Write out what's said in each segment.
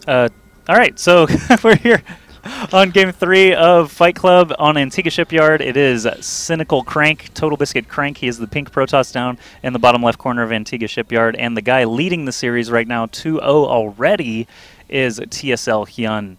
All right, so we're here on Game 3 of Fight Club on Antiga Shipyard. It is Cynical CranK, Total Biscuit CranK. He is the pink Protoss down in the bottom left corner of Antiga Shipyard. And the guy leading the series right now, 2-0 already, is TSL.HyuN,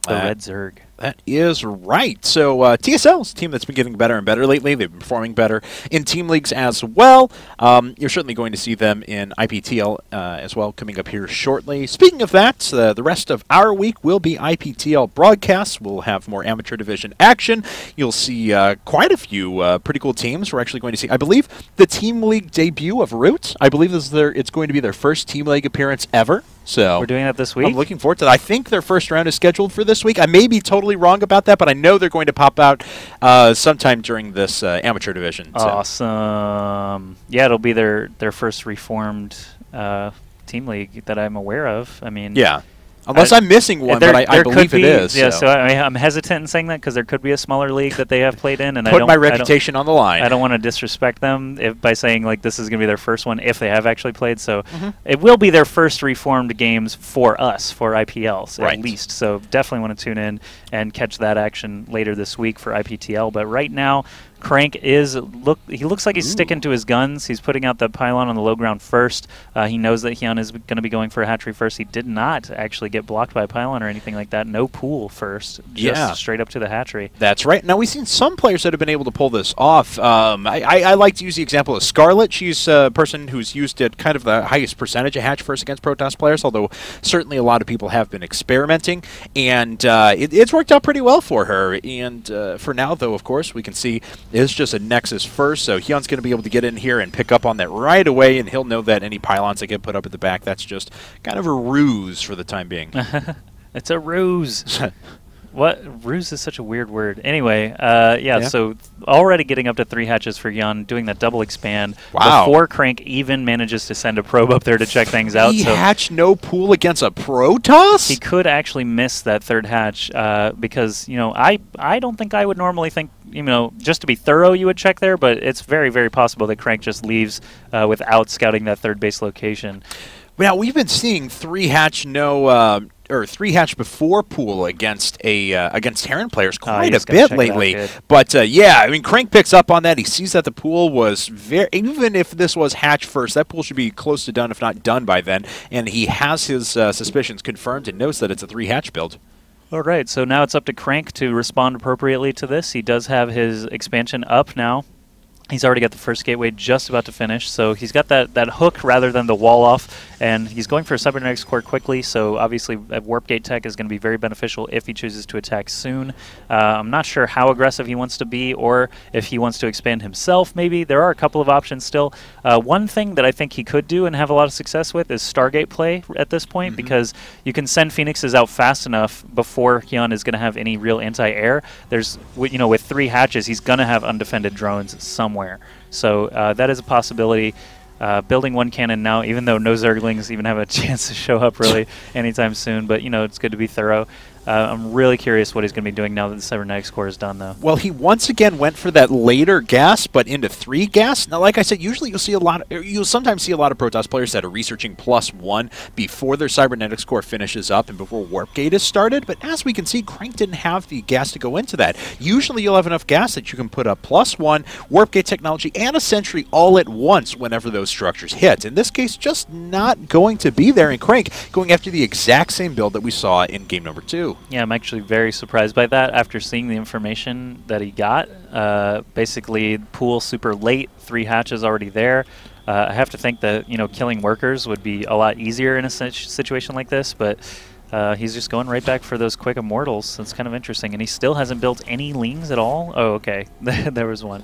the Red Zerg. That is right. So TSL is a team that's been getting better and better lately. They've been performing better in team leagues as well. You're certainly going to see them in IPTL as well coming up here shortly. Speaking of that, the rest of our week will be IPTL broadcasts. We'll have more amateur division action. You'll see quite a few pretty cool teams. We're actually going to see, I believe, the team league debut of Root. I believe it's going to be their first team league appearance ever. So we're doing that this week? I'm looking forward to that. I think their first round is scheduled for this week. I may be totally wrong about that, but I know they're going to pop out sometime during this amateur division. So. Awesome. Yeah, it'll be their first reformed team league that I'm aware of. I mean, yeah. Unless I'm missing one, but I believe it is. Yeah, so I'm hesitant in saying that because there could be a smaller league that they have played in, and put my reputation on the line. I don't want to disrespect them by saying like this is going to be their first one if they have actually played. So it will be their first reformed games for us for IPL at least. So definitely want to tune in and catch that action later this week for IPTL. But right now, CranK he looks like he's sticking to his guns. He's putting out the pylon on the low ground first. He knows that HyuN is going to be going for a hatchery first. He did not actually get blocked by a pylon or anything like that. No pool first, just straight up to the hatchery. That's right. Now, we've seen some players that have been able to pull this off. I like to use the example of Scarlet. She's a person who's used at kind of the highest percentage of hatch first against Protoss players, although certainly a lot of people have been experimenting. And it's worked out pretty well for her. And for now, though, of course, we can see it's just a Nexus first, so HyuN's going to be able to get in here and pick up on that right away, and he'll know that any pylons that get put up at the back, that's just kind of a ruse for the time being. It's a ruse. What? Ruse is such a weird word. Anyway, yeah, so already getting up to 3 hatches for HyuN, doing that double expand before CranK even manages to send a probe up there to check things out. He hatch no pool against a Protoss? He could actually miss that 3rd hatch because, you know, I don't think I would normally think, you know, just to be thorough you would check there, but it's very, very possible that CranK just leaves without scouting that 3rd base location. Now, we've been seeing 3 hatch or 3 hatch before pool against against Terran players quite a bit lately. But yeah, I mean, CranK picks up on that. He sees that the pool was even if this was hatch first, that pool should be close to done, if not done by then. And he has his suspicions confirmed and knows that it's a 3 hatch build. All right, so now it's up to CranK to respond appropriately to this. He does have his expansion up now. He's already got the first gateway just about to finish, so he's got that hook rather than the wall off, and he's going for a cybernetics core quickly, so obviously warp gate tech is going to be very beneficial if he chooses to attack soon. I'm not sure how aggressive he wants to be or if he wants to expand himself maybe. There are a couple of options still. One thing that I think he could do and have a lot of success with is Stargate play at this point, because you can send Phoenixes out fast enough before HyuN is going to have any real anti-air. There's, you know, with 3 hatches, he's going to have undefended drones somewhere. So that is a possibility. Building 1 cannon now, even though no Zerglings even have a chance to show up really anytime soon. But, you know, it's good to be thorough. I'm really curious what he's going to be doing now that the cybernetics core is done, though. Well, he once again went for that later gas, but into 3 gas. Now, like I said, usually you'll sometimes see a lot of Protoss players that are researching +1 before their cybernetics core finishes up and before warp gate is started. But as we can see, CranK didn't have the gas to go into that. Usually, you'll have enough gas that you can put up +1, warp gate technology, and a sentry all at once whenever those structures hit. In this case, just not going to be there. And CranK going after the exact same build that we saw in game number 2. Yeah, I'm actually very surprised by that after seeing the information that he got. Basically, pool super late, 3 hatches already there. I have to think that, you know, killing workers would be a lot easier in a situation like this, but he's just going right back for those quick immortals. That's kind of interesting. And he still hasn't built any leans at all? Oh, okay. There was one.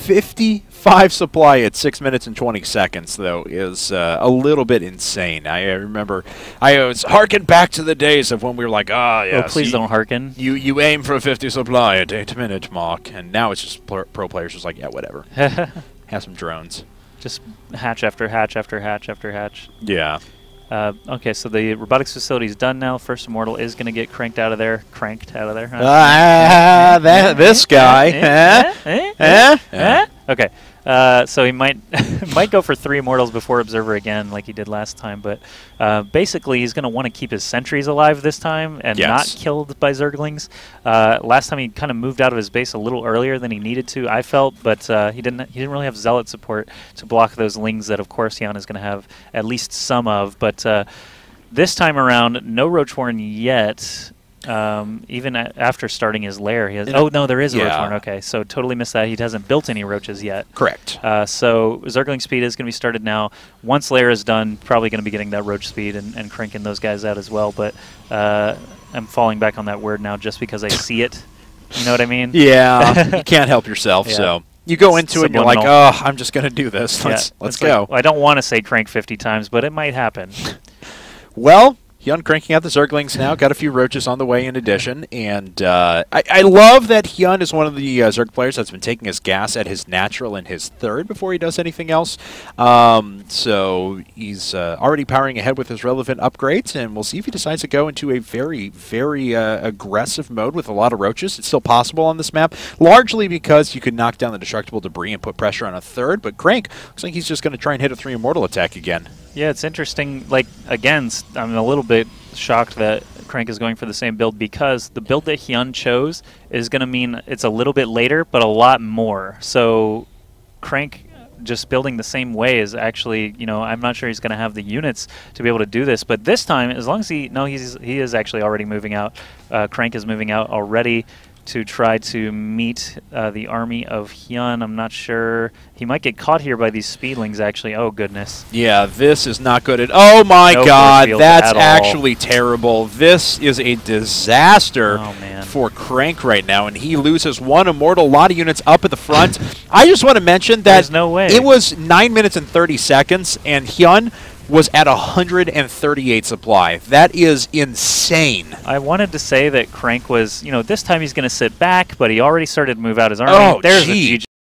55 supply at 6 minutes and 20 seconds, though, is a little bit insane. I remember I was harken back to the days of when we were like, yes. Oh, please don't harken. You aim for a 50 supply at 8-minute mark, and now it's just pro players just like, yeah, whatever. Have some drones. Just hatch after hatch after hatch after hatch. Yeah. Okay, so the robotics facility is done now. First Immortal is going to get cranked out of there. This guy. Okay. So he might might go for 3 Immortals before Observer again, like he did last time. But basically, he's going to want to keep his sentries alive this time and not killed by Zerglings. Last time he kind of moved out of his base a little earlier than he needed to, I felt, but he didn't really have Zealot support to block those Lings that, of course, HyuN is going to have at least some of. But this time around, no Roach Warren yet. Even after starting his lair, he has. Oh no, there is a Roach Warren. Okay, so totally missed that. He hasn't built any roaches yet. Correct. So Zergling speed is going to be started now. Once lair is done, probably going to be getting that roach speed and cranking those guys out as well. But I'm falling back on that word now just because I see it. You know what I mean? Yeah, you can't help yourself. So you go into it and you're like, oh, I'm just going to do this. Let's go. Like, I don't want to say crank 50 times, but it might happen. Well, HyuN cranking out the Zerglings now. Got a few roaches on the way in addition. And I love that HyuN is one of the Zerg players that's been taking his gas at his natural and his third before he does anything else. So he's already powering ahead with his relevant upgrades, and we'll see if he decides to go into a very, very aggressive mode with a lot of roaches. It's still possible on this map, largely because you could knock down the destructible debris and put pressure on a third, but CranK looks like he's just going to try and hit a 3 Immortal attack again. Yeah, it's interesting. Like, again, I'm a little bit shocked that CranK is going for the same build because the build that HyuN chose is going to mean it's a little bit later, but a lot more. So CranK just building the same way is actually, you know, I'm not sure he's going to have the units to be able to do this. But this time, as long as he is actually already moving out. CranK is moving out already to try to meet the army of HyuN. I'm not sure. He might get caught here by these speedlings, actually. Oh, goodness. Yeah, this is not good at all. Oh, my God. That's actually terrible. This is a disaster for CranK right now, and he loses 1 Immortal, a lot of units up at the front. I just want to mention that there's no way. It was 9 minutes and 30 seconds, and HyuN was at 138 supply. That is insane. I wanted to say that CranK was, you know, this time he's going to sit back, but he already started to move out his army. Oh, there's a GG